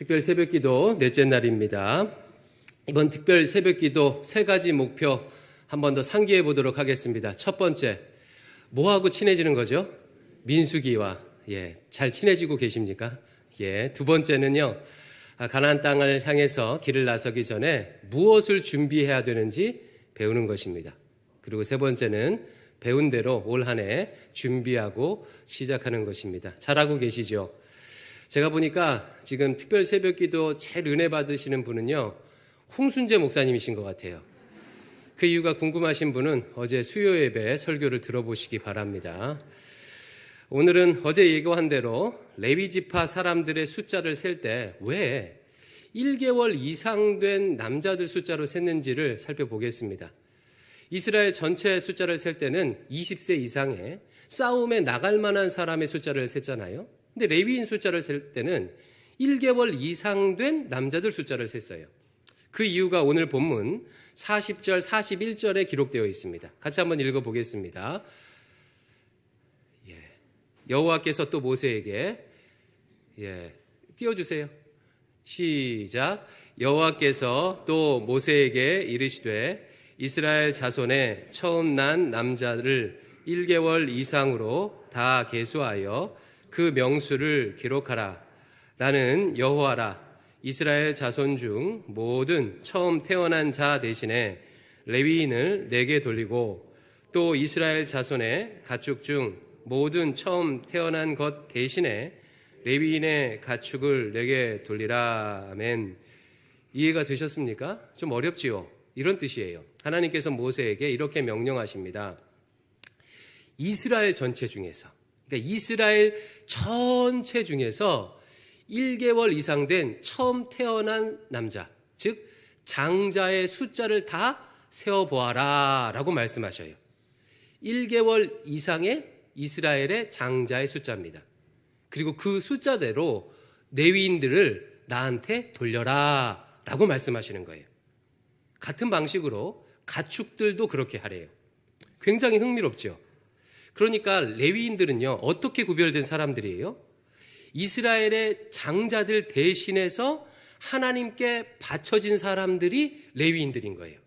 특별 새벽기도 넷째 날입니다. 이번 특별 새벽기도 세 가지 목표 한 번 더 상기해 보도록 하겠습니다. 첫 번째, 뭐하고 친해지는 거죠? 민수기와 잘 친해지고 계십니까? 두 번째는요, 가나안 땅을 향해서 길을 나서기 전에 무엇을 준비해야 되는지 배우는 것입니다. 그리고 세 번째는 배운 대로 올 한 해 준비하고 시작하는 것입니다. 잘하고 계시죠? 제가 보니까 지금 특별 새벽기도 제일 은혜 받으시는 분은요, 홍순재 목사님이신 것 같아요. 그 이유가 궁금하신 분은 어제 수요 예배 설교를 들어보시기 바랍니다. 오늘은 어제 예고한 대로 레위 지파 사람들의 숫자를 셀 때 왜 1개월 이상 된 남자들 숫자로 셌는지를 살펴보겠습니다. 이스라엘 전체 숫자를 셀 때는 20세 이상의 싸움에 나갈 만한 사람의 숫자를 셌잖아요. 근데 레위인 숫자를 셀 때는 1개월 이상 된 남자들 숫자를 셌어요. 그 이유가 오늘 본문 40절, 41절에 기록되어 있습니다. 같이 한번 읽어보겠습니다. 여호와께서 또 모세에게 띄워주세요. 시작. 여호와께서 또 모세에게 이르시되 이스라엘 자손의 처음 난 남자를 1개월 이상으로 다 계수하여 그 명수를 기록하라. 나는 여호와라. 이스라엘 자손 중 모든 처음 태어난 자 대신에 레위인을 내게 돌리고 또 이스라엘 자손의 가축 중 모든 처음 태어난 것 대신에 레위인의 가축을 내게 돌리라. 아멘. 이해가 되셨습니까? 좀 어렵지요? 이런 뜻이에요. 하나님께서 모세에게 이렇게 명령하십니다. 이스라엘 전체 중에서, 그러니까 이스라엘 전체 중에서 1개월 이상 된 처음 태어난 남자, 즉 장자의 숫자를 다 세어보아라 라고 말씀하셔요. 1개월 이상의 이스라엘의 장자의 숫자입니다. 그리고 그 숫자대로 레위인들을 나한테 돌려라 라고 말씀하시는 거예요. 같은 방식으로 가축들도 그렇게 하래요. 굉장히 흥미롭죠. 그러니까 레위인들은요, 어떻게 구별된 사람들이에요? 이스라엘의 장자들 대신해서 하나님께 바쳐진 사람들이 레위인들인 거예요.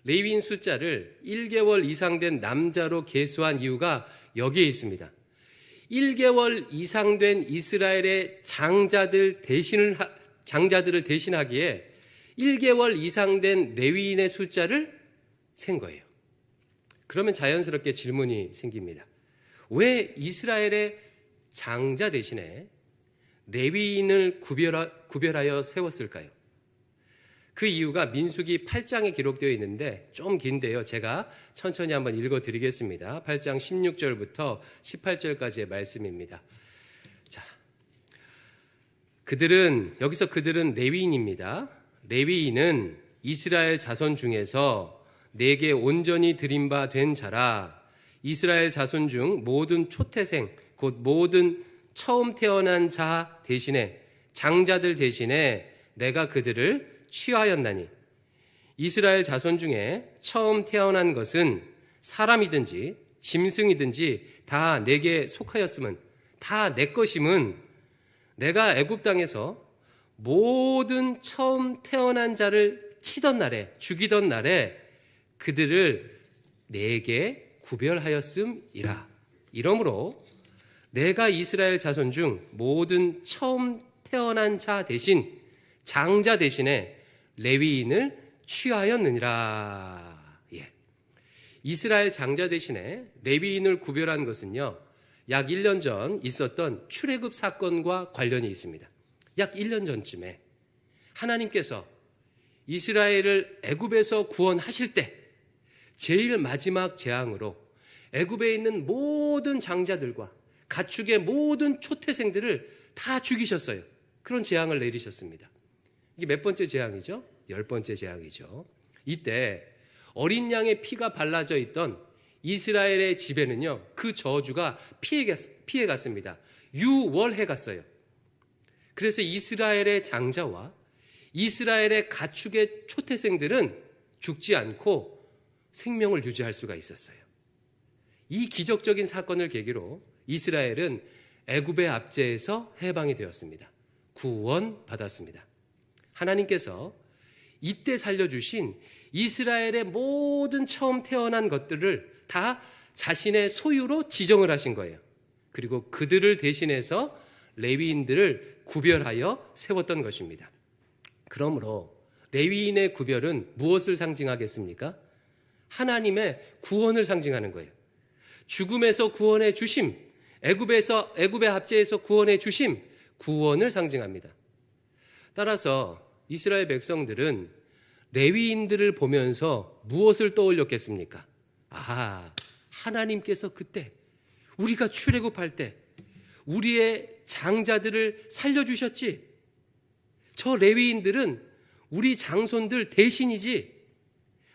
레위인 숫자를 1개월 이상 된 남자로 계수한 이유가 여기에 있습니다. 1개월 이상 된 이스라엘의 장자들을 대신하기에 1개월 이상 된 레위인의 숫자를 센 거예요. 그러면 자연스럽게 질문이 생깁니다. 왜 이스라엘의 장자 대신에 레위인을 구별하여 세웠을까요? 그 이유가 민수기 8장에 기록되어 있는데 좀 긴데요. 제가 천천히 한번 읽어드리겠습니다. 8장 16절부터 18절까지의 말씀입니다. 자, 여기서 그들은 레위인입니다. 레위인은 이스라엘 자손 중에서 내게 온전히 드린 바 된 자라. 이스라엘 자손 중 모든 초태생 곧 모든 처음 태어난 자 대신에 장자들 대신에 내가 그들을 취하였나니 이스라엘 자손 중에 처음 태어난 것은 사람이든지 짐승이든지 다 내게 속하였음은 다 내 것임은 내가 애굽 땅에서 모든 처음 태어난 자를 치던 날에 죽이던 날에 그들을 내게 구별하였음이라. 이러므로 내가 이스라엘 자손 중 모든 처음 태어난 자 대신 장자 대신에 레위인을 취하였느니라. 이스라엘 장자 대신에 레위인을 구별한 것은요, 약 1년 전 있었던 출애굽 사건과 관련이 있습니다. 약 1년 전쯤에 하나님께서 이스라엘을 애굽에서 구원하실 때 제일 마지막 재앙으로 애굽에 있는 모든 장자들과 가축의 모든 초태생들을 다 죽이셨어요. 그런 재앙을 내리셨습니다. 이게 몇 번째 재앙이죠? 10번째 재앙이죠. 이때 어린 양의 피가 발라져 있던 이스라엘의 집에는요, 그 저주가 피해갔습니다. 유월해갔어요. 그래서 이스라엘의 장자와 이스라엘의 가축의 초태생들은 죽지 않고 생명을 유지할 수가 있었어요. 이 기적적인 사건을 계기로 이스라엘은 애굽의 압제에서 해방이 되었습니다. 구원받았습니다. 하나님께서 이때 살려주신 이스라엘의 모든 처음 태어난 것들을 다 자신의 소유로 지정을 하신 거예요. 그리고 그들을 대신해서 레위인들을 구별하여 세웠던 것입니다. 그러므로 레위인의 구별은 무엇을 상징하겠습니까? 하나님의 구원을 상징하는 거예요. 죽음에서 구원해 주심, 애굽의 압제에서 구원해 주심, 구원을 상징합니다. 따라서 이스라엘 백성들은 레위인들을 보면서 무엇을 떠올렸겠습니까? 하나님께서 그때 우리가 출애굽할 때 우리의 장자들을 살려주셨지. 저 레위인들은 우리 장손들 대신이지.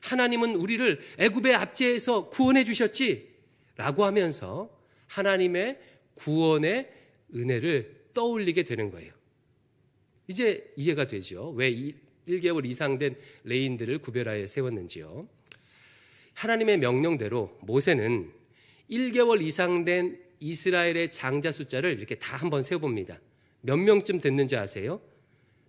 하나님은 우리를 애굽의 압제에서 구원해 주셨지. 라고 하면서 하나님의 구원의 은혜를 떠올리게 되는 거예요. 이제 이해가 되죠. 왜 1개월 이상 된 레위인들을 구별하여 세웠는지요. 하나님의 명령대로 모세는 1개월 이상 된 이스라엘의 장자 숫자를 이렇게 다 한번 세어봅니다. 몇 명쯤 됐는지 아세요?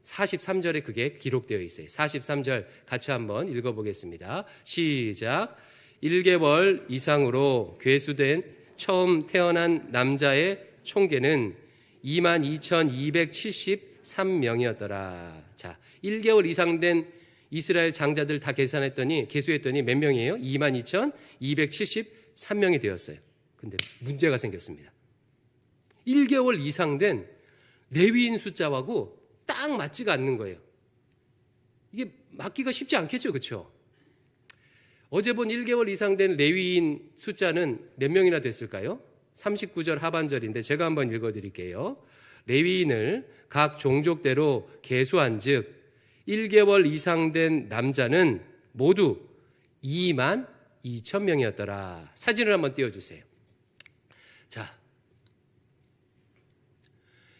43절에 그게 기록되어 있어요. 43절 같이 한번 읽어보겠습니다. 시작. 1개월 이상으로 괴수된 처음 태어난 남자의 총계는 22,273명이었더라. 자, 1개월 이상 된 이스라엘 장자들 다 계수했더니 몇 명이에요? 22,273명이 되었어요. 근데 문제가 생겼습니다. 1개월 이상 된 레위인 숫자하고 딱 맞지가 않는 거예요. 이게 맞기가 쉽지 않겠죠, 그렇죠? 어제 본 1개월 이상 된 레위인 숫자는 몇 명이나 됐을까요? 39절 하반절인데 제가 한번 읽어드릴게요. 레위인을 각 종족대로 계수한 즉 1개월 이상 된 남자는 모두 22,000명이었더라. 사진을 한번 띄워주세요. 자,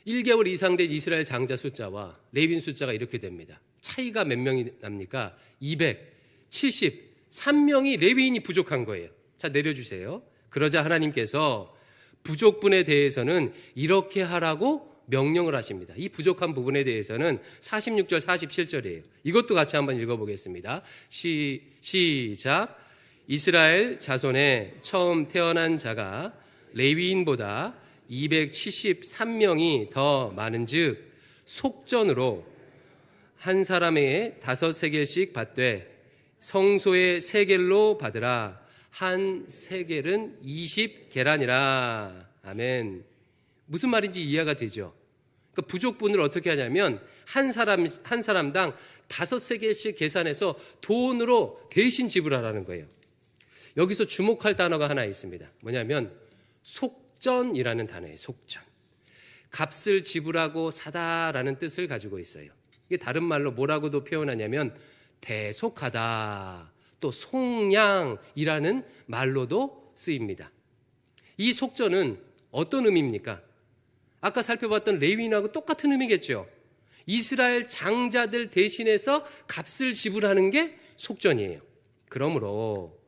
1개월 이상 된 이스라엘 장자 숫자와 레위인 숫자가 이렇게 됩니다. 차이가 몇 명이 납니까? 273명이 레위인이 부족한 거예요. 자, 내려주세요. 그러자 하나님께서 부족분에 대해서는 이렇게 하라고 명령을 하십니다. 이 부족한 부분에 대해서는 46절 47절이에요. 이것도 같이 한번 읽어보겠습니다. 시작. 이스라엘 자손에 처음 태어난 자가 레위인보다 273명이 더 많은즉 속전으로 한 사람에게 5세겔씩 받되 성소의 세겔로 받으라. 한 세겔은 20계란이라. 아멘. 무슨 말인지 이해가 되죠? 그러니까 부족분을 어떻게 하냐면 한 사람당 5세겔씩 계산해서 돈으로 대신 지불하라는 거예요. 여기서 주목할 단어가 하나 있습니다. 뭐냐면 속전이라는 단어예요. 속전. 값을 지불하고 사다라는 뜻을 가지고 있어요. 이게 다른 말로 뭐라고도 표현하냐면 대속하다, 또 속량이라는 말로도 쓰입니다. 이 속전은 어떤 의미입니까? 아까 살펴봤던 레위인하고 똑같은 의미겠죠. 이스라엘 장자들 대신해서 값을 지불하는 게 속전이에요. 그러므로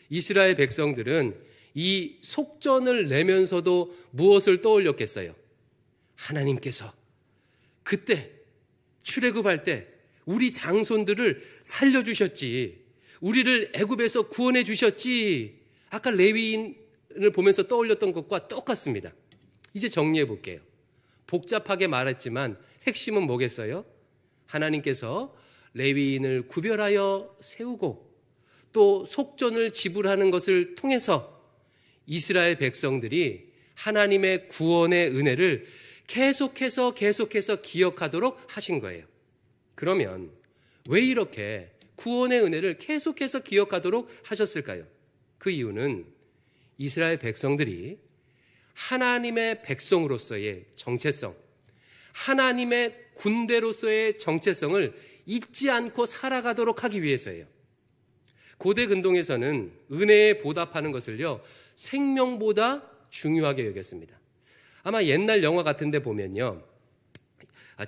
이스라엘 백성들은 이 속전을 내면서도 무엇을 떠올렸겠어요? 하나님께서 그때 출애굽할 때 우리 장손들을 살려주셨지, 우리를 애굽에서 구원해 주셨지. 아까 레위인을 보면서 떠올렸던 것과 똑같습니다. 이제 정리해 볼게요. 복잡하게 말했지만 핵심은 뭐겠어요? 하나님께서 레위인을 구별하여 세우고 또 속전을 지불하는 것을 통해서 이스라엘 백성들이 하나님의 구원의 은혜를 계속해서 기억하도록 하신 거예요. 그러면 왜 이렇게 구원의 은혜를 계속해서 기억하도록 하셨을까요? 그 이유는 이스라엘 백성들이 하나님의 백성으로서의 정체성, 하나님의 군대로서의 정체성을 잊지 않고 살아가도록 하기 위해서예요. 고대 근동에서는 은혜에 보답하는 것을요, 생명보다 중요하게 여겼습니다. 아마 옛날 영화 같은 데 보면요,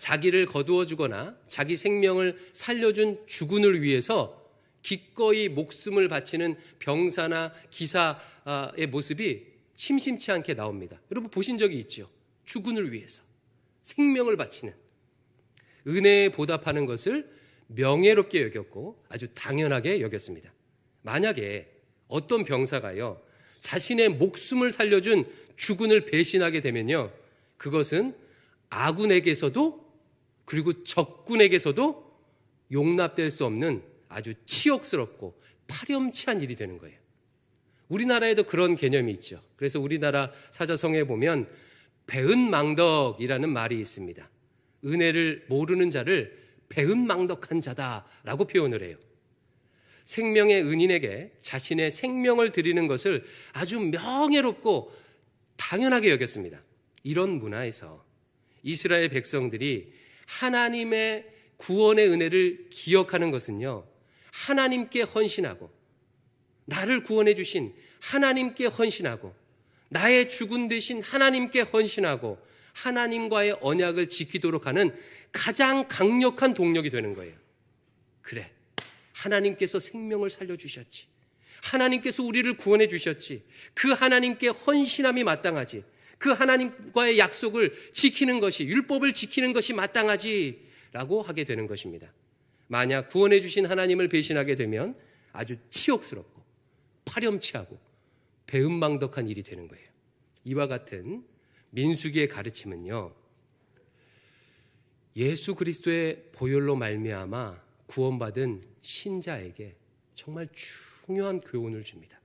자기를 거두어 주거나 자기 생명을 살려준 주군을 위해서 기꺼이 목숨을 바치는 병사나 기사의 모습이 심심치 않게 나옵니다. 여러분 보신 적이 있죠? 주군을 위해서 생명을 바치는. 은혜에 보답하는 것을 명예롭게 여겼고 아주 당연하게 여겼습니다. 만약에 어떤 병사가요, 자신의 목숨을 살려준 주군을 배신하게 되면요, 그것은 아군에게서도 그리고 적군에게서도 용납될 수 없는 아주 치욕스럽고 파렴치한 일이 되는 거예요. 우리나라에도 그런 개념이 있죠. 그래서 우리나라 사자성어에 보면 배은망덕이라는 말이 있습니다. 은혜를 모르는 자를 배은망덕한 자다라고 표현을 해요. 생명의 은인에게 자신의 생명을 드리는 것을 아주 명예롭고 당연하게 여겼습니다. 이런 문화에서 이스라엘 백성들이 하나님의 구원의 은혜를 기억하는 것은요, 하나님께 헌신하고 나를 구원해 주신 하나님께 헌신하고 나의 주군 되신 하나님께 헌신하고 하나님과의 언약을 지키도록 하는 가장 강력한 동력이 되는 거예요. 그래, 하나님께서 생명을 살려주셨지. 하나님께서 우리를 구원해 주셨지. 그 하나님께 헌신함이 마땅하지. 그 하나님과의 약속을 지키는 것이, 율법을 지키는 것이 마땅하지라고 하게 되는 것입니다. 만약 구원해 주신 하나님을 배신하게 되면 아주 치욕스럽고 파렴치하고 배은망덕한 일이 되는 거예요. 이와 같은 민수기의 가르침은요, 예수 그리스도의 보혈로 말미암아 구원받은 신자에게 정말 중요한 교훈을 줍니다.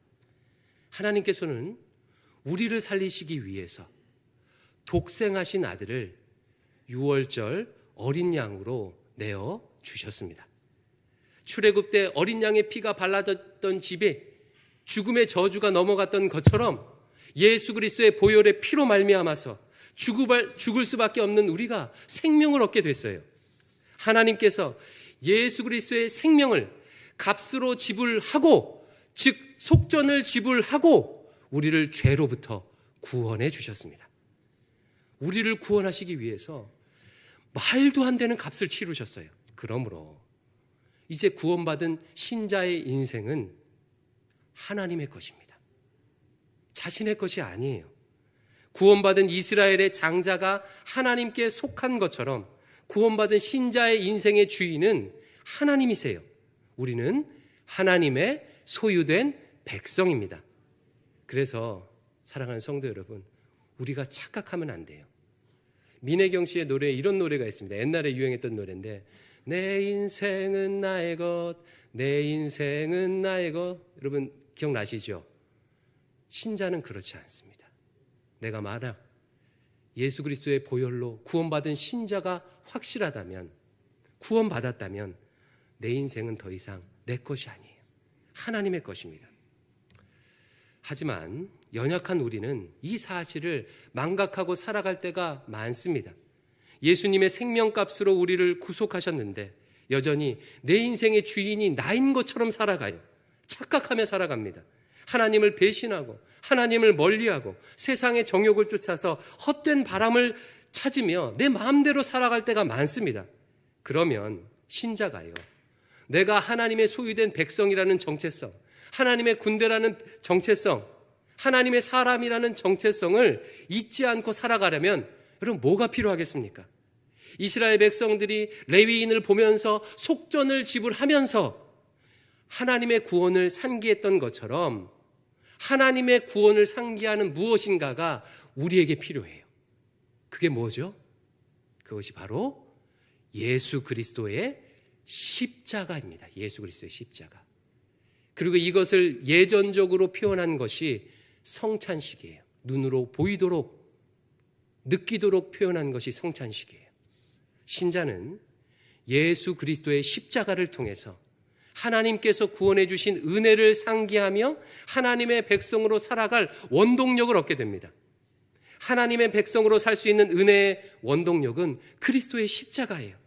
하나님께서는 우리를 살리시기 위해서 독생하신 아들을 유월절 어린 양으로 내어 주셨습니다. 출애굽 때 어린 양의 피가 발라졌던 집에 죽음의 저주가 넘어갔던 것처럼 예수 그리스도의 보혈의 피로 말미암아서 죽을 수밖에 없는 우리가 생명을 얻게 됐어요. 하나님께서 예수 그리스도의 생명을 값으로 지불하고, 즉 속전을 지불하고 우리를 죄로부터 구원해 주셨습니다. 우리를 구원하시기 위해서 말도 안 되는 값을 치르셨어요. 그러므로 이제 구원받은 신자의 인생은 하나님의 것입니다. 자신의 것이 아니에요. 구원받은 이스라엘의 장자가 하나님께 속한 것처럼 구원받은 신자의 인생의 주인은 하나님이세요. 우리는 하나님의 소유된 백성입니다. 그래서 사랑하는 성도 여러분, 우리가 착각하면 안 돼요. 민혜경 씨의 노래에 이런 노래가 있습니다. 옛날에 유행했던 노래인데, 내 인생은 나의 것, 내 인생은 나의 것. 여러분 기억나시죠? 신자는 그렇지 않습니다. 내가 만약 예수 그리스도의 보혈로 구원받은 신자가 확실하다면, 구원받았다면 내 인생은 더 이상 내 것이 아니에요. 하나님의 것입니다. 하지만 연약한 우리는 이 사실을 망각하고 살아갈 때가 많습니다. 예수님의 생명값으로 우리를 구속하셨는데 여전히 내 인생의 주인이 나인 것처럼 살아가요. 착각하며 살아갑니다. 하나님을 배신하고 하나님을 멀리하고 세상의 정욕을 쫓아서 헛된 바람을 찾으며 내 마음대로 살아갈 때가 많습니다. 그러면 신자가요, 내가 하나님의 소유된 백성이라는 정체성, 하나님의 군대라는 정체성, 하나님의 사람이라는 정체성을 잊지 않고 살아가려면 여러분 뭐가 필요하겠습니까? 이스라엘 백성들이 레위인을 보면서 속전을 지불하면서 하나님의 구원을 상기했던 것처럼 하나님의 구원을 상기하는 무엇인가가 우리에게 필요해요. 그게 뭐죠? 그것이 바로 예수 그리스도의 십자가입니다. 예수 그리스도의 십자가. 그리고 이것을 예전적으로 표현한 것이 성찬식이에요. 눈으로 보이도록, 느끼도록 표현한 것이 성찬식이에요. 신자는 예수 그리스도의 십자가를 통해서 하나님께서 구원해 주신 은혜를 상기하며 하나님의 백성으로 살아갈 원동력을 얻게 됩니다. 하나님의 백성으로 살 수 있는 은혜의 원동력은 그리스도의 십자가예요.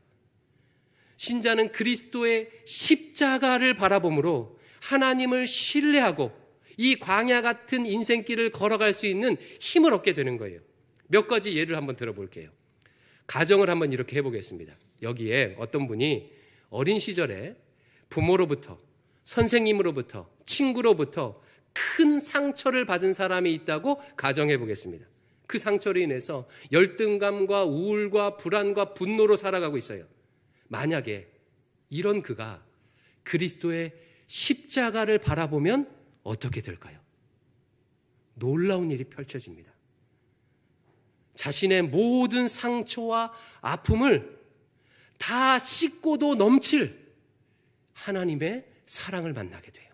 신자는 그리스도의 십자가를 바라보므로 하나님을 신뢰하고 이 광야 같은 인생길을 걸어갈 수 있는 힘을 얻게 되는 거예요. 몇 가지 예를 한번 들어볼게요. 가정을 한번 이렇게 해보겠습니다. 여기에 어떤 분이 어린 시절에 부모로부터, 선생님으로부터, 친구로부터 큰 상처를 받은 사람이 있다고 가정해 보겠습니다. 그 상처로 인해서 열등감과 우울과 불안과 분노로 살아가고 있어요. 만약에 이런 그가 그리스도의 십자가를 바라보면 어떻게 될까요? 놀라운 일이 펼쳐집니다. 자신의 모든 상처와 아픔을 다 씻고도 넘칠 하나님의 사랑을 만나게 돼요.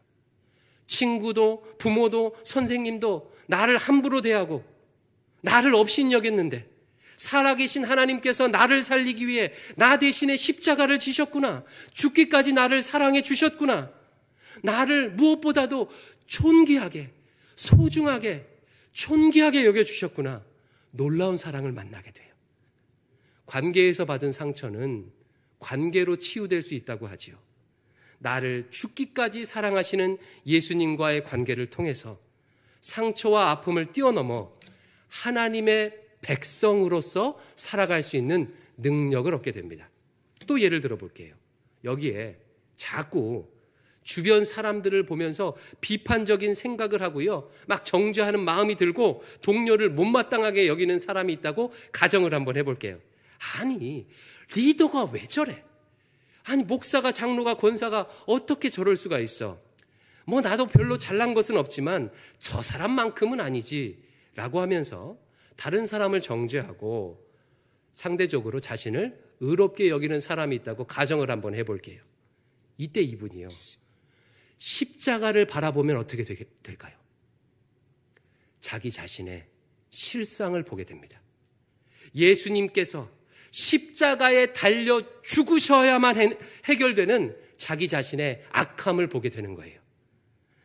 친구도 부모도 선생님도 나를 함부로 대하고 나를 업신여겼는데 살아계신 하나님께서 나를 살리기 위해 나 대신에 십자가를 지셨구나. 죽기까지 나를 사랑해 주셨구나. 나를 무엇보다도 존귀하게, 소중하게, 존귀하게 여겨주셨구나. 놀라운 사랑을 만나게 돼요. 관계에서 받은 상처는 관계로 치유될 수 있다고 하지요. 나를 죽기까지 사랑하시는 예수님과의 관계를 통해서 상처와 아픔을 뛰어넘어 하나님의 백성으로서 살아갈 수 있는 능력을 얻게 됩니다. 또 예를 들어 볼게요. 여기에 자꾸 주변 사람들을 보면서 비판적인 생각을 하고요, 막 정죄하는 마음이 들고 동료를 못마땅하게 여기는 사람이 있다고 가정을 한번 해볼게요. 아니, 리더가 왜 저래? 아니, 목사가, 장로가, 권사가 어떻게 저럴 수가 있어? 뭐 나도 별로 잘난 것은 없지만 저 사람만큼은 아니지 라고 하면서 다른 사람을 정죄하고 상대적으로 자신을 의롭게 여기는 사람이 있다고 가정을 한번 해볼게요. 이때 이분이요, 십자가를 바라보면 어떻게 될까요? 자기 자신의 실상을 보게 됩니다. 예수님께서 십자가에 달려 죽으셔야만 해결되는 자기 자신의 악함을 보게 되는 거예요.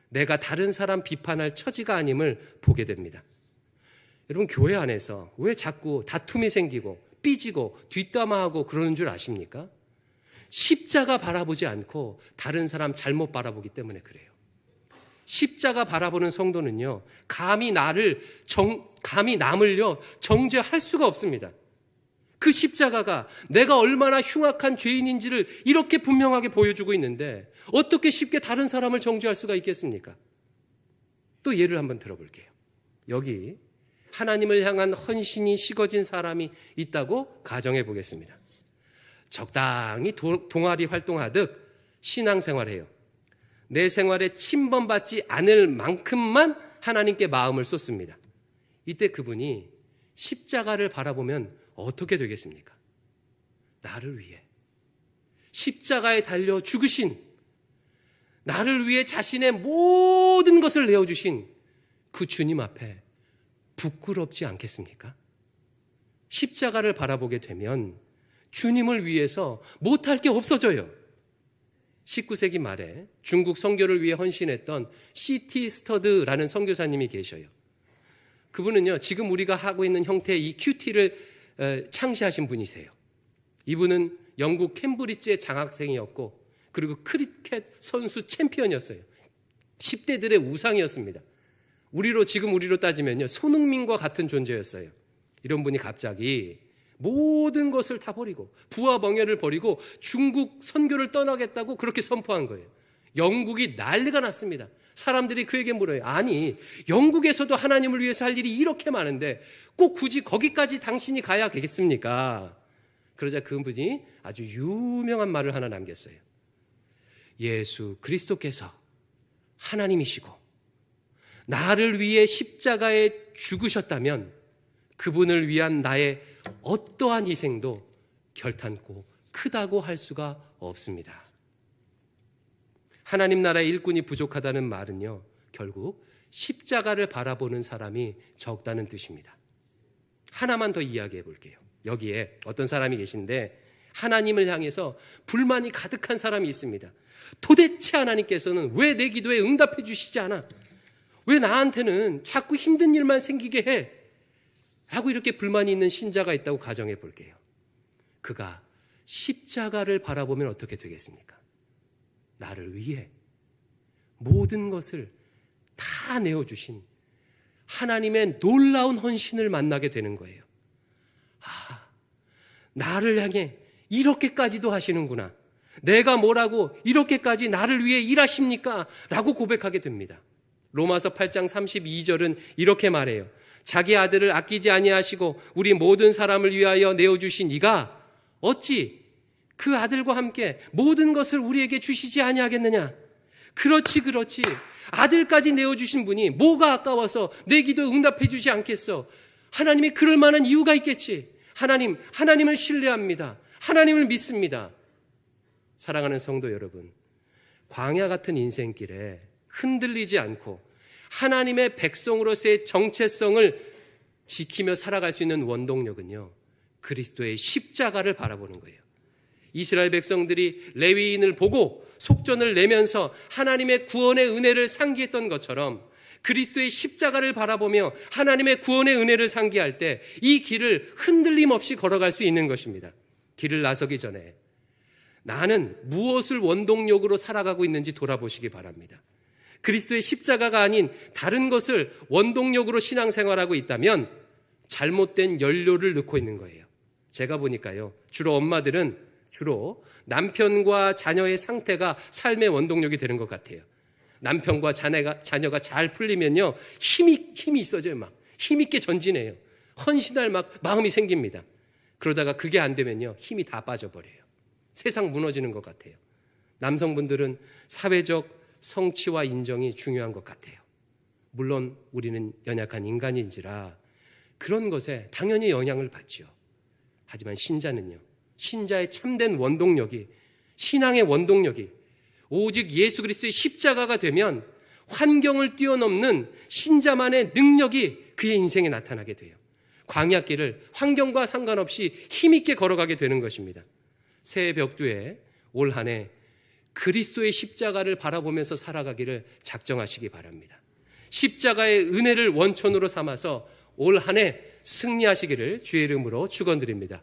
내가 다른 사람 비판할 처지가 아님을 보게 됩니다. 여러분, 교회 안에서 왜 자꾸 다툼이 생기고 삐지고 뒷담화하고 그러는 줄 아십니까? 십자가 바라보지 않고 다른 사람 잘못 바라보기 때문에 그래요. 십자가 바라보는 성도는요, 감히 남을요 정죄할 수가 없습니다. 그 십자가가 내가 얼마나 흉악한 죄인인지를 이렇게 분명하게 보여주고 있는데 어떻게 쉽게 다른 사람을 정죄할 수가 있겠습니까? 또 예를 한번 들어볼게요. 여기 하나님을 향한 헌신이 식어진 사람이 있다고 가정해 보겠습니다. 적당히 동아리 활동하듯 신앙생활해요. 내 생활에 침범받지 않을 만큼만 하나님께 마음을 쏟습니다. 이때 그분이 십자가를 바라보면 어떻게 되겠습니까? 나를 위해 십자가에 달려 죽으신, 나를 위해 자신의 모든 것을 내어주신 그 주님 앞에 부끄럽지 않겠습니까? 십자가를 바라보게 되면 주님을 위해서 못할 게 없어져요. 19세기 말에 중국 선교를 위해 헌신했던 C.T. 스터드라는 선교사님이 계셔요. 그분은요, 지금 우리가 하고 있는 형태의 이 큐티를 창시하신 분이세요. 이분은 영국 캠브리지의 장학생이었고 그리고 크리켓 선수 챔피언이었어요. 10대들의 우상이었습니다. 지금 우리로 따지면요, 손흥민과 같은 존재였어요. 이런 분이 갑자기 모든 것을 다 버리고 부와 멍에를 버리고 중국 선교를 떠나겠다고 그렇게 선포한 거예요. 영국이 난리가 났습니다. 사람들이 그에게 물어요. 아니, 영국에서도 하나님을 위해서 할 일이 이렇게 많은데 꼭 굳이 거기까지 당신이 가야 되겠습니까? 그러자 그분이 아주 유명한 말을 하나 남겼어요. 예수 그리스도께서 하나님이시고 나를 위해 십자가에 죽으셨다면 그분을 위한 나의 어떠한 희생도 결탄코 크다고 할 수가 없습니다. 하나님 나라의 일꾼이 부족하다는 말은요, 결국 십자가를 바라보는 사람이 적다는 뜻입니다. 하나만 더 이야기해 볼게요. 여기에 어떤 사람이 계신데 하나님을 향해서 불만이 가득한 사람이 있습니다. 도대체 하나님께서는 왜 내 기도에 응답해 주시지 않아? 왜 나한테는 자꾸 힘든 일만 생기게 해? 라고 이렇게 불만이 있는 신자가 있다고 가정해 볼게요. 그가 십자가를 바라보면 어떻게 되겠습니까? 나를 위해 모든 것을 다 내어주신 하나님의 놀라운 헌신을 만나게 되는 거예요. 아, 나를 향해 이렇게까지도 하시는구나. 내가 뭐라고 이렇게까지 나를 위해 일하십니까? 라고 고백하게 됩니다. 로마서 8장 32절은 이렇게 말해요. 자기 아들을 아끼지 아니하시고 우리 모든 사람을 위하여 내어주신 이가 어찌 그 아들과 함께 모든 것을 우리에게 주시지 아니하겠느냐. 그렇지. 아들까지 내어주신 분이 뭐가 아까워서 내 기도 응답해 주지 않겠어. 하나님이 그럴 만한 이유가 있겠지. 하나님을 신뢰합니다. 하나님을 믿습니다. 사랑하는 성도 여러분, 광야 같은 인생길에 흔들리지 않고 하나님의 백성으로서의 정체성을 지키며 살아갈 수 있는 원동력은요, 그리스도의 십자가를 바라보는 거예요. 이스라엘 백성들이 레위인을 보고 속전을 내면서 하나님의 구원의 은혜를 상기했던 것처럼 그리스도의 십자가를 바라보며 하나님의 구원의 은혜를 상기할 때 이 길을 흔들림 없이 걸어갈 수 있는 것입니다. 길을 나서기 전에 나는 무엇을 원동력으로 살아가고 있는지 돌아보시기 바랍니다. 그리스도의 십자가가 아닌 다른 것을 원동력으로 신앙생활하고 있다면 잘못된 연료를 넣고 있는 거예요. 제가 보니까요, 주로 엄마들은 주로 남편과 자녀의 상태가 삶의 원동력이 되는 것 같아요. 남편과 자녀가 잘 풀리면요, 힘이 있어져요. 막 힘있게 전진해요. 헌신할 마음이 생깁니다. 그러다가 그게 안 되면요, 힘이 다 빠져버려요. 세상 무너지는 것 같아요. 남성분들은 사회적 성취와 인정이 중요한 것 같아요. 물론 우리는 연약한 인간인지라 그런 것에 당연히 영향을 받죠. 하지만 신자는요, 신자의 참된 원동력이, 신앙의 원동력이 오직 예수 그리스도의 십자가가 되면 환경을 뛰어넘는 신자만의 능력이 그의 인생에 나타나게 돼요. 광야길을 환경과 상관없이 힘있게 걸어가게 되는 것입니다. 새해 벽두에 올 한 해 그리스도의 십자가를 바라보면서 살아가기를 작정하시기 바랍니다. 십자가의 은혜를 원천으로 삼아서 올 한 해 승리하시기를 주의 이름으로 축원드립니다.